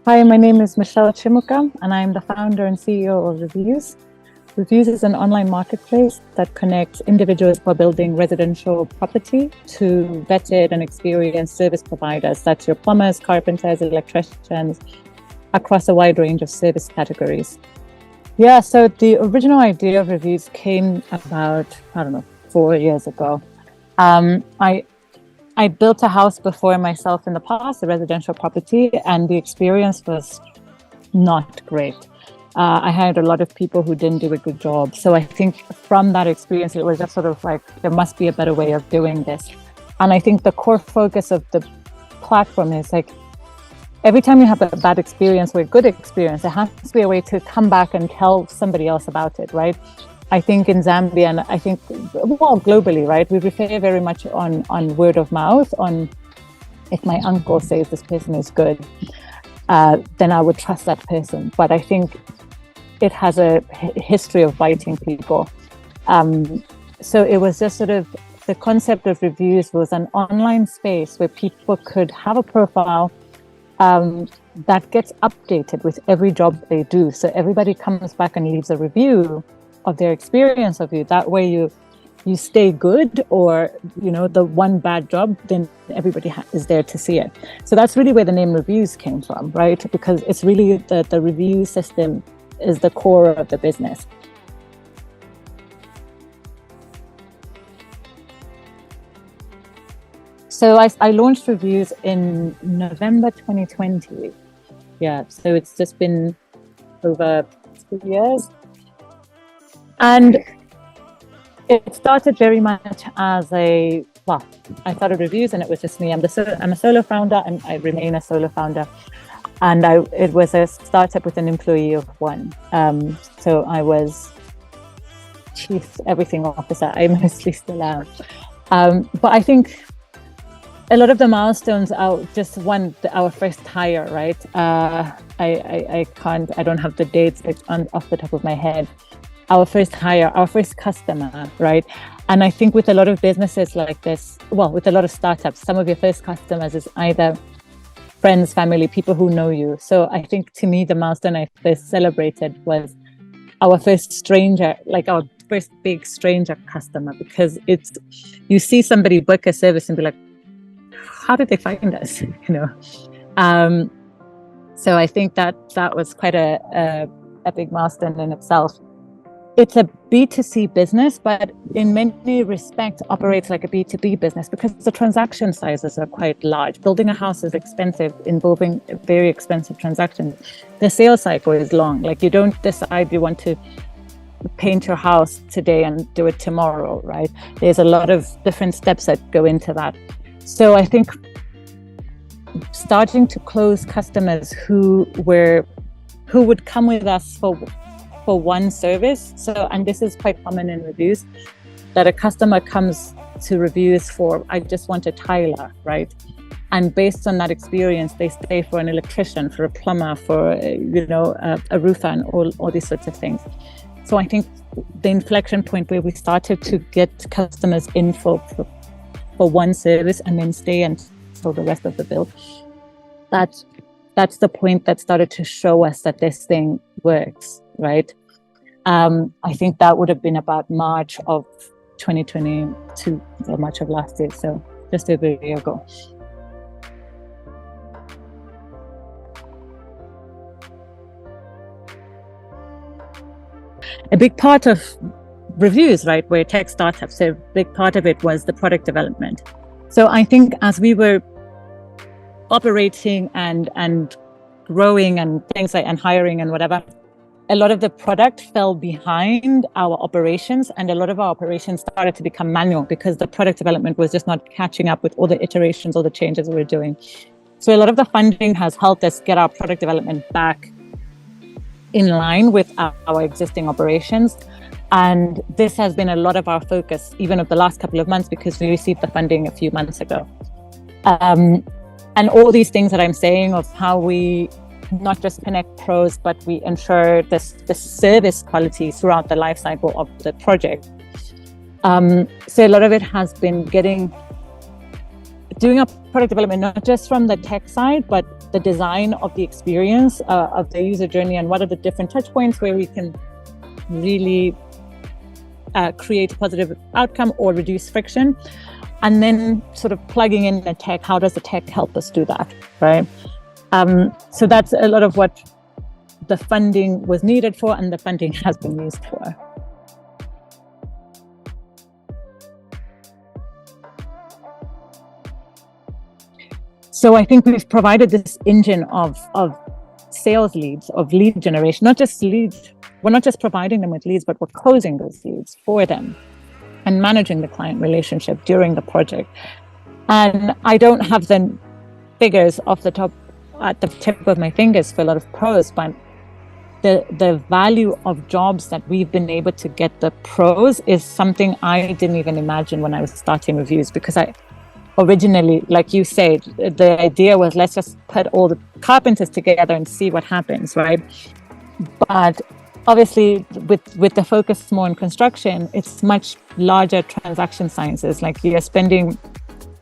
Hi, my name is Michelle Chimuka, and I'm the founder and CEO of Rivuuz. Rivuuz is an online marketplace that connects individuals who are building residential property to vetted and experienced service providers. That's your plumbers, carpenters, electricians, across a wide range of service categories. Yeah, so the original idea of Rivuuz came about, 4 years ago. I built a house before myself in the past, a residential property, and the experience was not great. I had a lot of people who didn't do a good job. So I think from that experience, it was just sort of like, there must be a better way of doing this. And I think the core focus of the platform is like, every time you have a bad experience or a good experience, there has to be a way to come back and tell somebody else about it, right? I think in Zambia, and I think, well, globally, right, we refer very much on word of mouth, on if my uncle says this person is good, then I would trust that person. But I think it has a history of biting people. So it was just sort of, the concept of Rivuuz was an online space where people could have a profile that gets updated with every job they do. So everybody comes back and leaves a review of their experience of you. That way you stay good, or the one bad job, then everybody is there to see it. So that's really where the name Rivuuz came from, right? Because it's really the review system is the core of the business. So I launched Rivuuz in November 2020. Yeah, so it's just been over 2 years. And it started very much as I started Rivuuz and it was just me. I'm a solo founder, and I remain a solo founder. And it was a startup with an employee of one. So I was chief everything officer. I mostly still am. But I think a lot of the milestones are just our first hire, right? I don't have the dates off the top of my head. Our first hire, our first customer, right? And I think with a lot of businesses like this, with a lot of startups, some of your first customers is either friends, family, people who know you. So I think to me, the milestone I first celebrated was our first stranger, like our first big stranger customer, because you see somebody book a service and be like, how did they find us? So I think that was quite a big milestone in itself. It's a B2C business, but in many respects operates like a B2B business because the transaction sizes are quite large. Building a house is expensive, involving very expensive transactions. The sales cycle is long. Like, you don't decide you want to paint your house today and do it tomorrow, right? There's a lot of different steps that go into that. So I think starting to close customers who would come with us for one service. So, and this is quite common in Rivuuz, that a customer comes to Rivuuz for, I just want a tiler, right? And based on that experience, they stay for an electrician, for a plumber, for a roofer, and all these sorts of things. So I think the inflection point where we started to get customers in for one service and then stay until the rest of the build, that's the point that started to show us that this thing works, right? I think that would have been about March of 2022, or March of last year, so just over a year ago. A big part of Rivuuz, right, we're a tech startup, so a big part of it was the product development. So I think as we were operating and growing and things like, and hiring and whatever, a lot of the product fell behind our operations, and a lot of our operations started to become manual because the product development was just not catching up with all the iterations, all the changes we were doing. So a lot of the funding has helped us get our product development back in line with our existing operations. And this has been a lot of our focus, even of the last couple of months, because we received the funding a few months ago. And all these things that I'm saying of how we not just connect pros, but we ensure the service quality throughout the life cycle of the project. So a lot of it has been getting doing a product development, not just from the tech side, but the design of the experience of the user journey, and what are the different touch points where we can really create a positive outcome or reduce friction. And then sort of plugging in the tech, how does the tech help us do that, right? So that's a lot of what the funding was needed for, and the funding has been used for. So I think we've provided this engine of sales leads, of lead generation, not just leads. We're not just providing them with leads, but we're closing those leads for them and managing the client relationship during the project. And I don't have the figures at the tip of my fingers for a lot of pros, but the value of jobs that we've been able to get the pros is something I didn't even imagine when I was starting Rivuuz, because I originally, like you said, the idea was, let's just put all the carpenters together and see what happens, right? But obviously, with the focus more on construction, it's much larger transaction sizes. Like, you're spending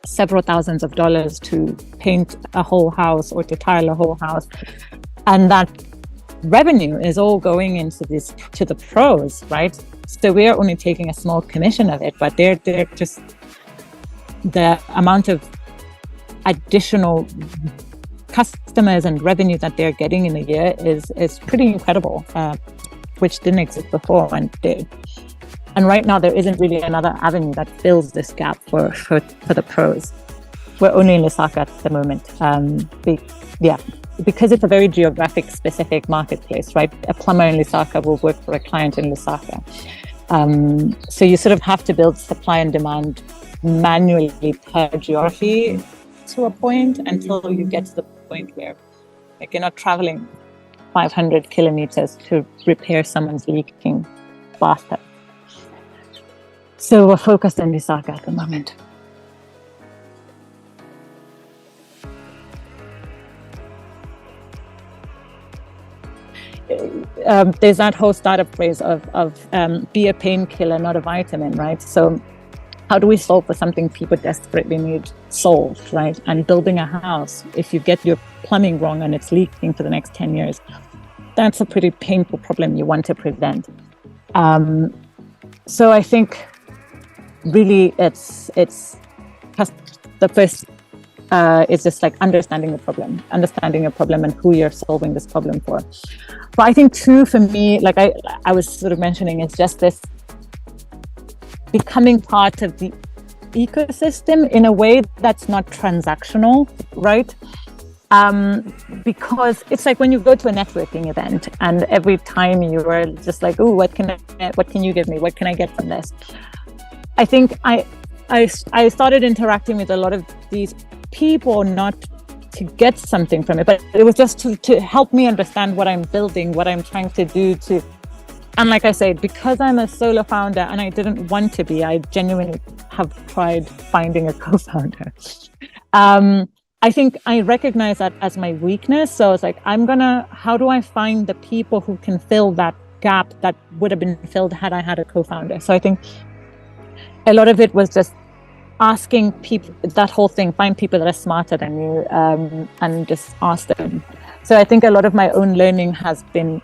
several thousands of dollars to paint a whole house or to tile a whole house, and that revenue is all going into this to the pros, right? So we're only taking a small commission of it, but they're just, the amount of additional customers and revenue that they're getting in a year is pretty incredible, which didn't exist before and did. And right now there isn't really another avenue that fills this gap for the pros. We're only in Lusaka at the moment. Because it's a very geographic specific marketplace, right? A plumber in Lusaka will work for a client in Lusaka. So you sort of have to build supply and demand manually per geography to a point, until you get to the point where, like, you're not traveling 500 kilometers to repair someone's leaking bathtub. So we're focused on Lusaka at the moment. There's that whole startup phrase of be a painkiller, not a vitamin, right? So how do we solve for something people desperately need solved, right? And building a house, if you get your plumbing wrong and it's leaking for the next 10 years, that's a pretty painful problem you want to prevent. So I think really it's just the first is just like understanding a problem and who you're solving this problem for. But I think too, for me, like I was sort of mentioning, it's just this becoming part of the ecosystem in a way that's not transactional, right? Because it's like when you go to a networking event and every time you are just like, oh, what can you give me? What can I get from this? I think I started interacting with a lot of these people, not to get something from it, but it was just to help me understand what I'm building, what I'm trying to do to. And like I said, because I'm a solo founder and I didn't want to be, I genuinely have tried finding a co-founder. I think I recognize that as my weakness. So it's like, how do I find the people who can fill that gap that would have been filled had I had a co-founder? So I think a lot of it was just asking people, that whole thing, find people that are smarter than you, and just ask them. So I think a lot of my own learning has been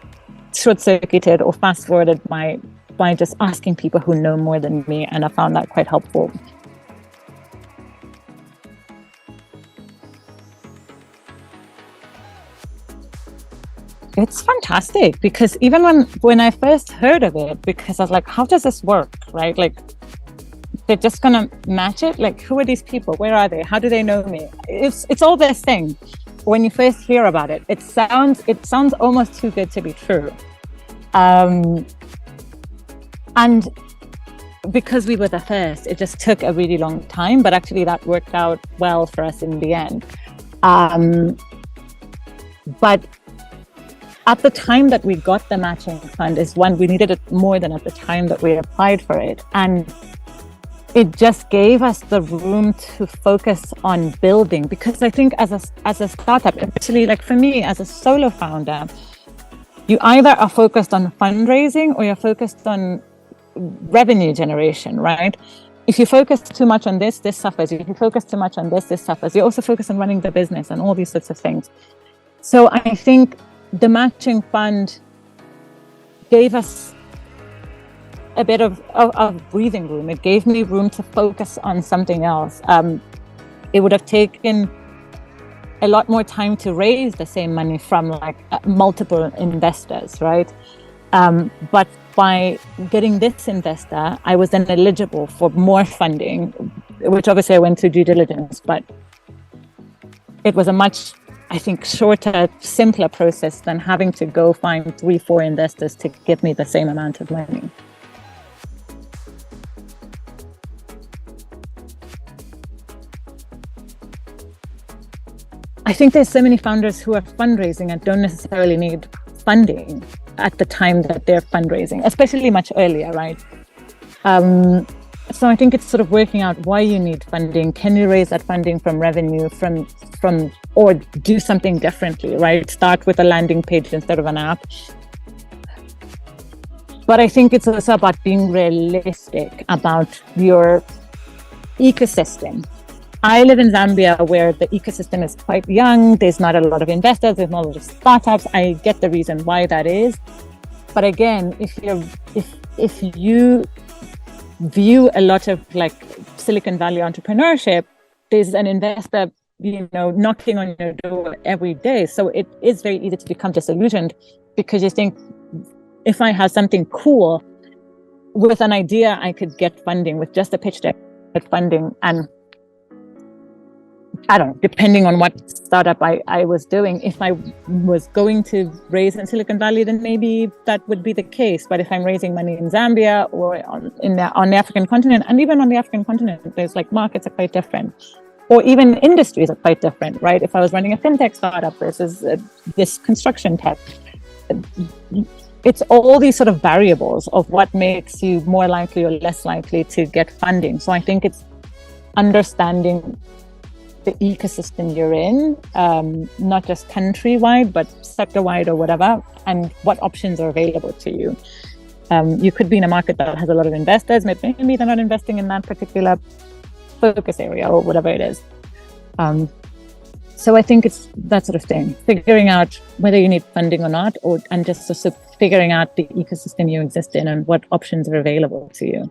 short-circuited or fast-forwarded by just asking people who know more than me, and I found that quite helpful. It's fantastic, because even when I first heard of it, because I was like, how does this work, right? Like, they're just gonna match it? Like, who are these people? Where are they? How do they know me? It's all this thing. When you first hear about it, it sounds almost too good to be true. And because we were the first, it just took a really long time, but actually that worked out well for us in the end. But at the time that we got the matching fund is when we needed it more than at the time that we applied for it. And it just gave us the room to focus on building, because I think as a startup, especially like for me as a solo founder, you either are focused on fundraising or you're focused on revenue generation, right? if you focus too much on this suffers. If you focus too much on this suffers. You also focus on running the business and all these sorts of things. So I think the matching fund gave us a bit of breathing room. It gave me room to focus on something else. It would have taken a lot more time to raise the same money from like multiple investors, right? But by getting this investor, I was then eligible for more funding, which obviously I went through due diligence, but it was a much, I think, shorter, simpler process than having to go find 3-4 investors to give me the same amount of money. I think there's so many founders who are fundraising and don't necessarily need funding at the time that they're fundraising, especially much earlier, right? So I think it's sort of working out why you need funding. Can you raise that funding from revenue, from or do something differently, right? Start with a landing page instead of an app. But I think it's also about being realistic about your ecosystem. I live in Zambia, where the ecosystem is quite young. There's not a lot of investors. There's not a lot of startups. I get the reason why that is. But again, if you view a lot of like Silicon Valley entrepreneurship, there's an investor, knocking on your door every day. So it is very easy to become disillusioned because you think, if I have something cool with an idea, I could get funding with just a pitch deck, get funding. And I don't know, depending on what startup I was doing, if I was going to raise in Silicon Valley, then maybe that would be the case. But if I'm raising money in Zambia or on the African continent, and even on the African continent, there's like markets are quite different, or even industries are quite different, right? If I was running a fintech startup versus this construction tech, it's all these sort of variables of what makes you more likely or less likely to get funding. So I think it's understanding the ecosystem you're in, not just countrywide, but sector-wide or whatever, and what options are available to you. You could be in a market that has a lot of investors, maybe they're not investing in that particular focus area or whatever it is. So I think it's that sort of thing, figuring out whether you need funding or not, and just figuring out the ecosystem you exist in and what options are available to you.